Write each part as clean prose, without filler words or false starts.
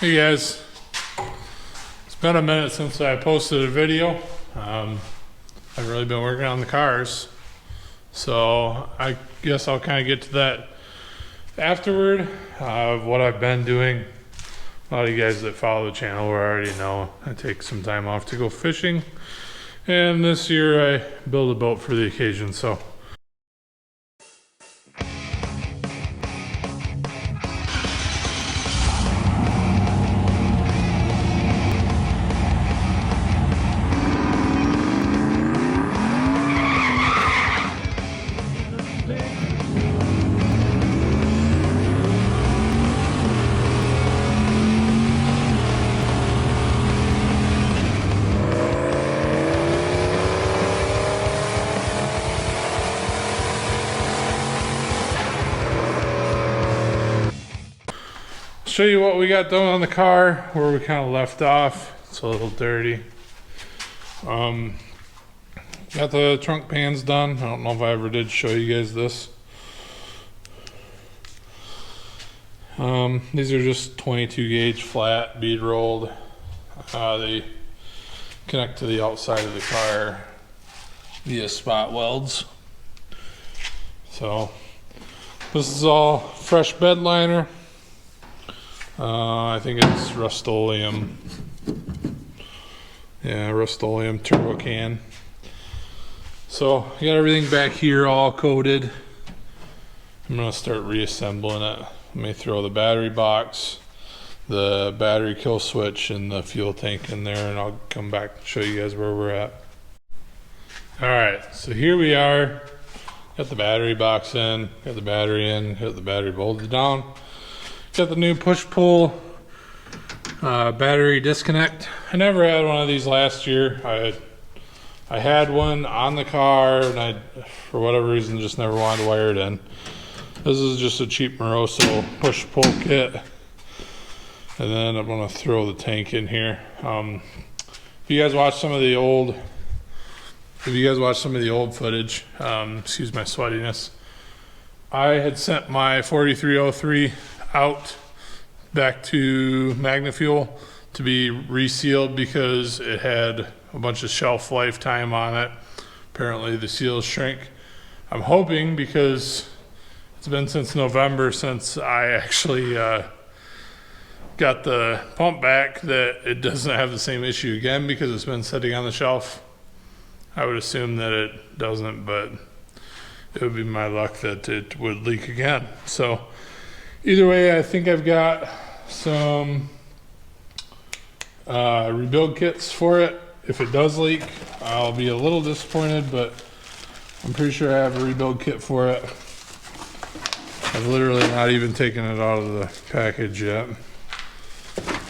Hey guys, it's been a minute since I posted a video. I've really been working on the cars, so I guess I'll kind of get to that afterward of what I've been doing. A lot of you guys that follow the channel will already know I take some time off to go fishing, and this year I built a boat for the occasion. So show you what we got done on the car, where we kind of left off. It's a little dirty. Got the trunk pans done. I don't know if I ever did show you guys this. These are just 22 gauge flat bead rolled. They connect to the outside of the car via spot welds. So this is all fresh bed liner. I think it's Rust-Oleum. Yeah, Rust-Oleum turbo can. So I got everything back here all coated. I'm gonna start reassembling it. Let me throw the battery box, the battery kill switch, and the fuel tank in there, and I'll come back and show you guys where we're at. Alright, so here we are. Got the battery box in, got the battery in, got the battery bolted down. Got the new push-pull battery disconnect. I never had one of these last year. I had one on the car, and I, for whatever reason, just never wanted to wire it in. This is just a cheap Moroso push-pull kit. And then I'm gonna throw the tank in here. If you guys watch some of the old footage, excuse my sweatiness, I had sent my 4303 out back to MagnaFuel to be resealed because it had a bunch of shelf lifetime on it. Apparently the seals shrink. I'm hoping, because it's been since November since I actually got the pump back, that it doesn't have the same issue again because it's been sitting on the shelf. I would assume that it doesn't, but it would be my luck that it would leak again. So either way, I think I've got some rebuild kits for it. If it does leak, I'll be a little disappointed, but I'm pretty sure I have a rebuild kit for it. I've literally not even taken it out of the package yet.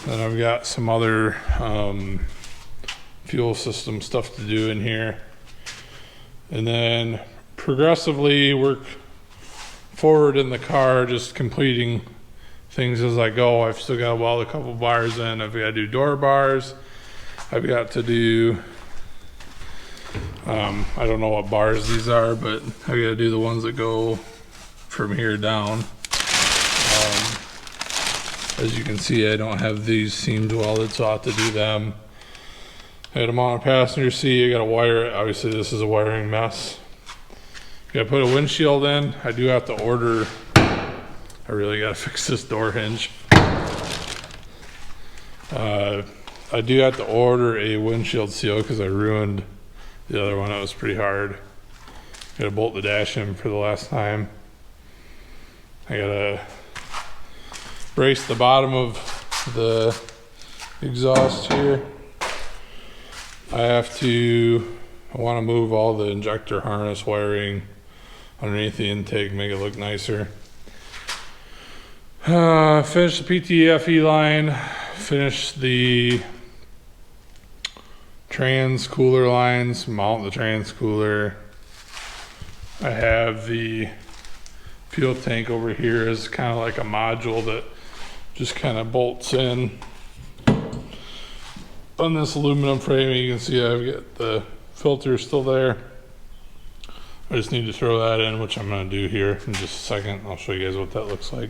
Then I've got some other fuel system stuff to do in here. And then progressively work forward in the car, just completing things as I go. I've still got to weld a couple bars in. I've got to do door bars. I've got to do I don't know what bars these are, but I've got to do the ones that go from here down. As you can see, I don't have these seams welded, so I have to do them. I got to mount a passenger seat. I got to wire it. Obviously this is a wiring mess. Gotta put a windshield in. I do have to order, I really gotta fix this door hinge. I do have to order a windshield seal because I ruined the other one. It was pretty hard. Gotta bolt the dash in for the last time. I gotta brace the bottom of the exhaust here. I want to move all the injector harness wiring underneath the intake, make it look nicer. Finish the PTFE line, finish the trans cooler lines, mount the trans cooler. I have the fuel tank over here as kind of like a module that just kind of bolts in on this aluminum frame. You can see I've got the filter still there. I just need to throw that in, which I'm going to do here in just a second. I'll show you guys what that looks like.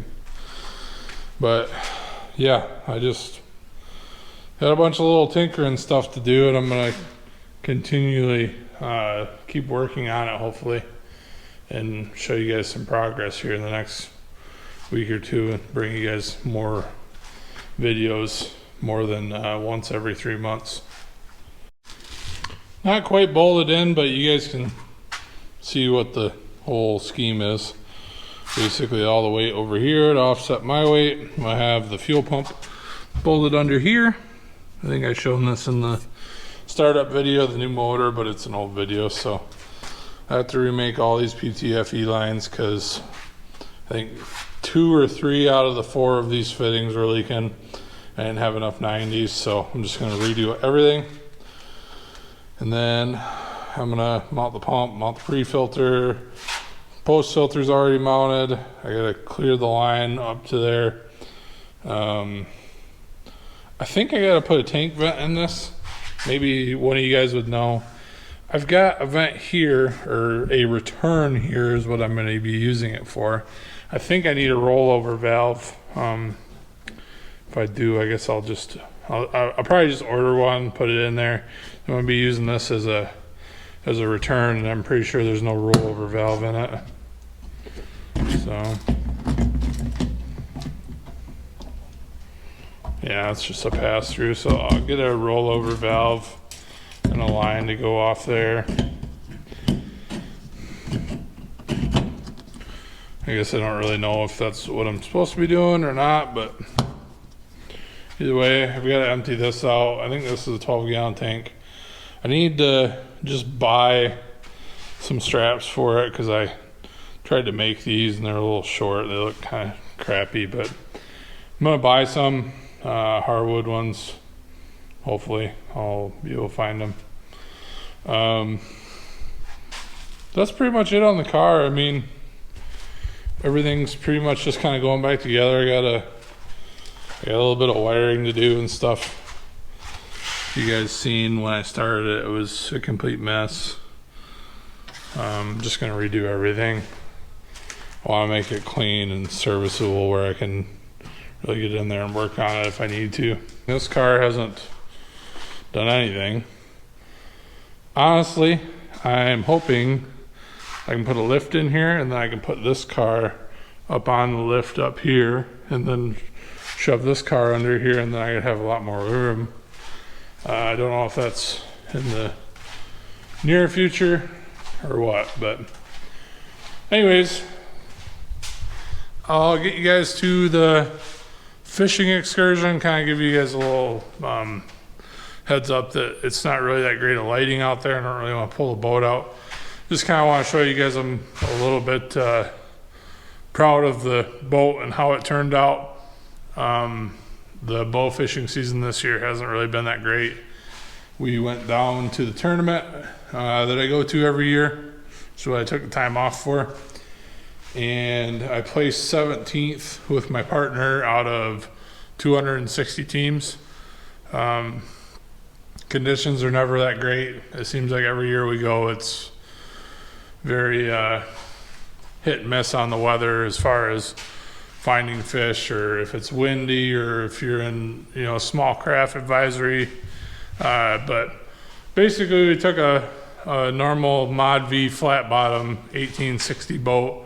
But yeah, I just got a bunch of little tinkering stuff to do, and I'm gonna continually keep working on it, hopefully, and show you guys some progress here in the next week or two, and bring you guys more videos, more than once every 3 months. Not quite bolted in, but you guys can see what the whole scheme is. Basically all the weight over here to offset my weight. I have the fuel pump bolted under here. I think I shown this in the startup video, the new motor, but it's an old video, so I have to remake all these PTFE lines because I think 2 or 3 out of the 4 of these fittings were leaking. I didn't have enough 90s, so I'm just gonna redo everything. And then I'm gonna mount the pump, mount the pre-filter. Post filter's already mounted. I gotta clear the line up to there. I think I gotta put a tank vent in this. Maybe one of you guys would know. I've got a vent here, or a return here is what I'm gonna be using it for. I think I need a rollover valve. If I do, I guess I'll probably just order one, put it in there. I'm gonna be using this as a return, and I'm pretty sure there's no rollover valve in it. So yeah, it's just a pass through. So I'll get a rollover valve and a line to go off there. I guess I don't really know if that's what I'm supposed to be doing or not, but either way, I've got to empty this out. I think this is a 12-gallon tank. I need to just buy some straps for it because I tried to make these and they're a little short. They look kind of crappy, but I'm gonna buy some hardwood ones. Hopefully I'll be able to find them. That's pretty much it on the car. I mean, everything's pretty much just kind of going back together. I got a little bit of wiring to do and stuff. You guys seen when I started it, it was a complete mess. I'm just gonna redo everything. I want to make it clean and serviceable where I can really get in there and work on it if I need to. This car hasn't done anything. Honestly, I'm hoping I can put a lift in here, and then I can put this car up on the lift up here, and then shove this car under here, and then I could have a lot more room. I don't know if that's in the near future or what, but anyways, I'll get you guys to the fishing excursion, kind of give you guys a little heads up that it's not really that great of lighting out there. I don't really want to pull the boat out. Just kind of want to show you guys I'm a little bit proud of the boat and how it turned out. The bow fishing season this year hasn't really been that great. We went down to the tournament that I go to every year, so I took the time off for, and I placed 17th with my partner out of 260 teams. Conditions are never that great. It seems like every year we go, it's very hit and miss on the weather as far as finding fish, or if it's windy, or if you're in, small craft advisory. But basically we took a normal Mod V flat bottom 1860 boat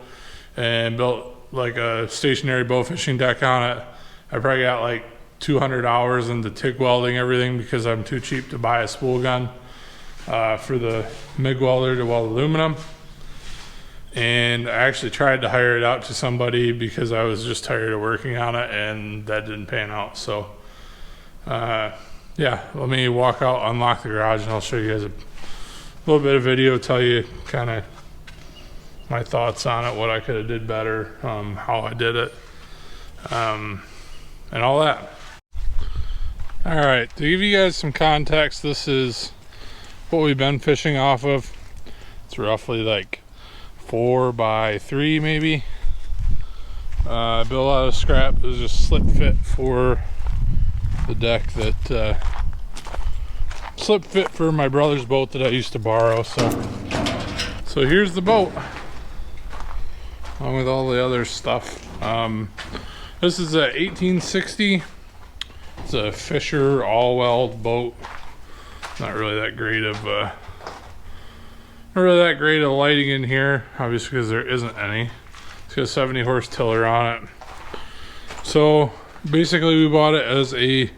and built like a stationary bow fishing deck on it. I probably got like 200 hours into TIG welding everything because I'm too cheap to buy a spool gun for the MIG welder to weld aluminum. And I actually tried to hire it out to somebody because I was just tired of working on it, and that didn't pan out. So yeah, let me walk out, unlock the garage, and I'll show you guys a little bit of video, tell you kind of my thoughts on it, what I could have did better, how I did it, and all that. All right, to give you guys some context, this is what we've been fishing off of. It's roughly like 4 by 3 maybe. I built out of scrap. It was just slip fit for the deck that slip fit for my brother's boat that I used to borrow. So here's the boat along with all the other stuff. This is a 1860 It's a Fisher all-weld boat. Not really that great of lighting in here, obviously, because there isn't any. It's got a 70 horse tiller on it. So basically we bought it as a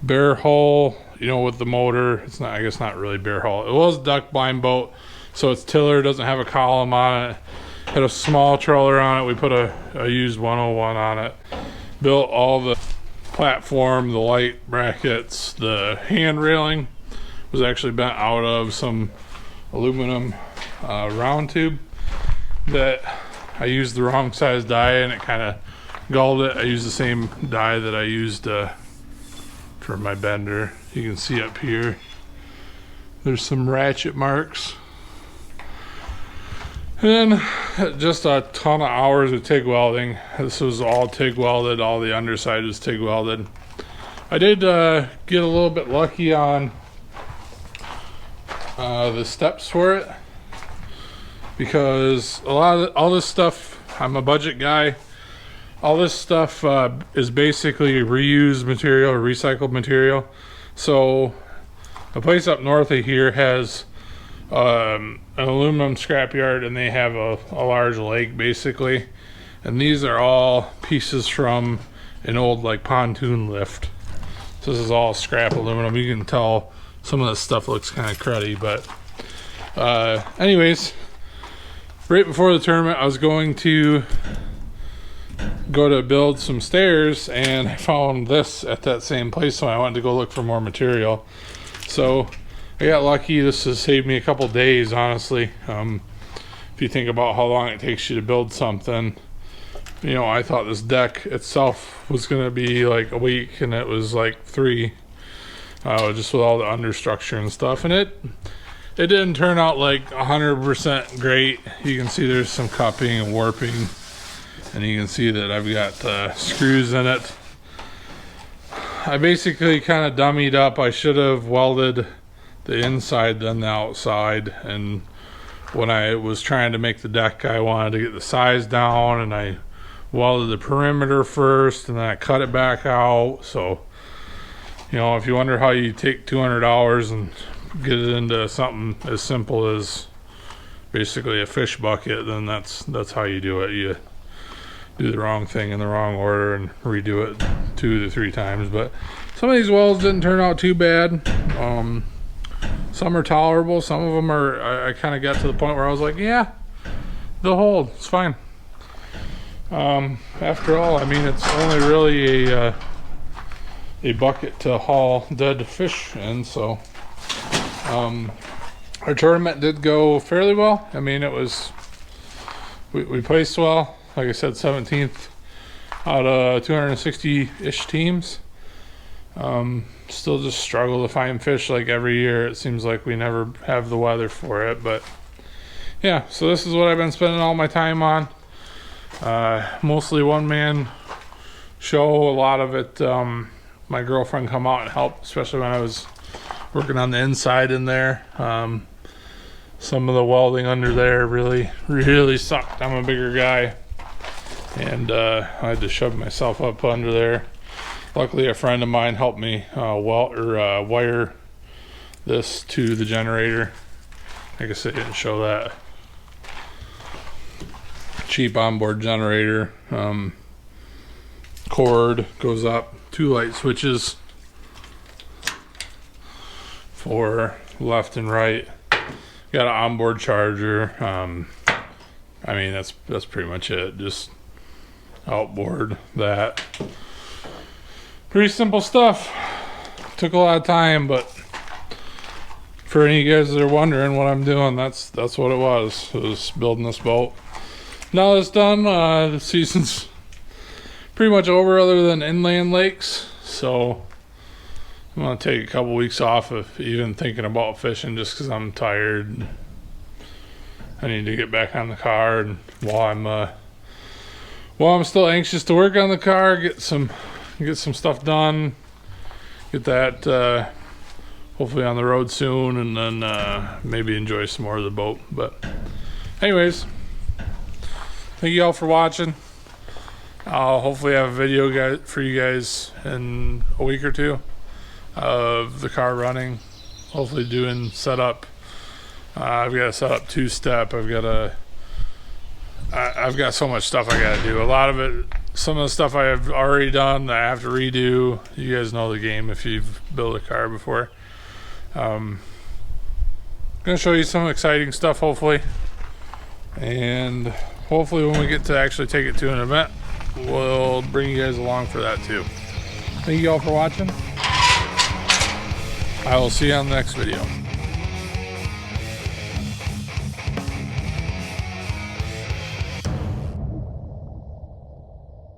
bare hull, you know, with the motor. It's not, I guess not really bare hull. It was a duck blind boat, so its tiller doesn't have a column on it. Had a small trawler on it. We put a used 101 on it. Built all the platform, the light brackets, the hand railing was actually bent out of some aluminum round tube that I used the wrong size die and it kind of gulled it. I used the same die that I used for my bender. You can see up here there's some ratchet marks. And then just a ton of hours of TIG welding. This was all TIG welded, all the underside was TIG welded. I did get a little bit lucky on the steps for it, because all this stuff, I'm a budget guy, all this stuff is basically reused material or recycled material. So a place up north of here has an aluminum scrapyard, and they have a large lake basically, and these are all pieces from an old like pontoon lift. So this is all scrap aluminum. You can tell some of this stuff looks kind of cruddy, but anyways, right before the tournament I was going to go to build some stairs, and I found this at that same place, so I wanted to go look for more material. So I got lucky. This has saved me a couple days, honestly. If you think about how long it takes you to build something, you know, I thought this deck itself was going to be like a week, and it was like 3, just with all the understructure and stuff. And it didn't turn out like 100% great. You can see there's some cupping and warping, and you can see that I've got screws in it. I basically kind of dummied up. I should have welded the inside then the outside, and when I was trying to make the deck, I wanted to get the size down, and I welded the perimeter first, and then I cut it back out. So, you know, if you wonder how you take $200 and get it into something as simple as basically a fish bucket, then that's how you do it. You do the wrong thing in the wrong order and redo it 2 to 3 times. But some of these welds didn't turn out too bad. Some are tolerable, some of them are, I kind of got to the point where I was like, yeah, they'll hold, it's fine. After all, I mean, it's only really a bucket to haul dead fish in. So our tournament did go fairly well. I mean, it was, we placed well. Like I said, 17th out of 260-ish teams. Still just struggle to find fish like every year. It seems like we never have the weather for it. But yeah, so this is what I've been spending all my time on. Mostly one-man show. A lot of it, my girlfriend come out and help, especially when I was working on the inside in there. Some of the welding under there really sucked. I'm a bigger guy, and I had to shove myself up under there. Luckily, a friend of mine helped me wire this to the generator. I guess I didn't show that. Cheap onboard generator. Cord goes up, 2 light switches for left and right. Got an onboard charger. I mean, that's pretty much it. Just outboard that. Pretty simple stuff. Took a lot of time, but for any of you guys that are wondering what I'm doing, that's what it was. It was building this boat. Now it's done. The season's pretty much over, other than inland lakes. So I'm gonna take a couple weeks off of even thinking about fishing, just because I'm tired. I need to get back on the car, and while I'm still anxious to work on the car, get some stuff done, get that hopefully on the road soon, and then maybe enjoy some more of the boat. But anyways, thank you all for watching. I'll hopefully have a video for you guys in a week or two of the car running. Hopefully doing setup. I've got to set up two-step. I've got so much stuff I got to do. A lot of it, some of the stuff I have already done that I have to redo. You guys know the game if you've built a car before. I'm going to show you some exciting stuff hopefully. And hopefully when we get to actually take it to an event, we'll bring you guys along for that too. Thank you all for watching. I will see you on the next video.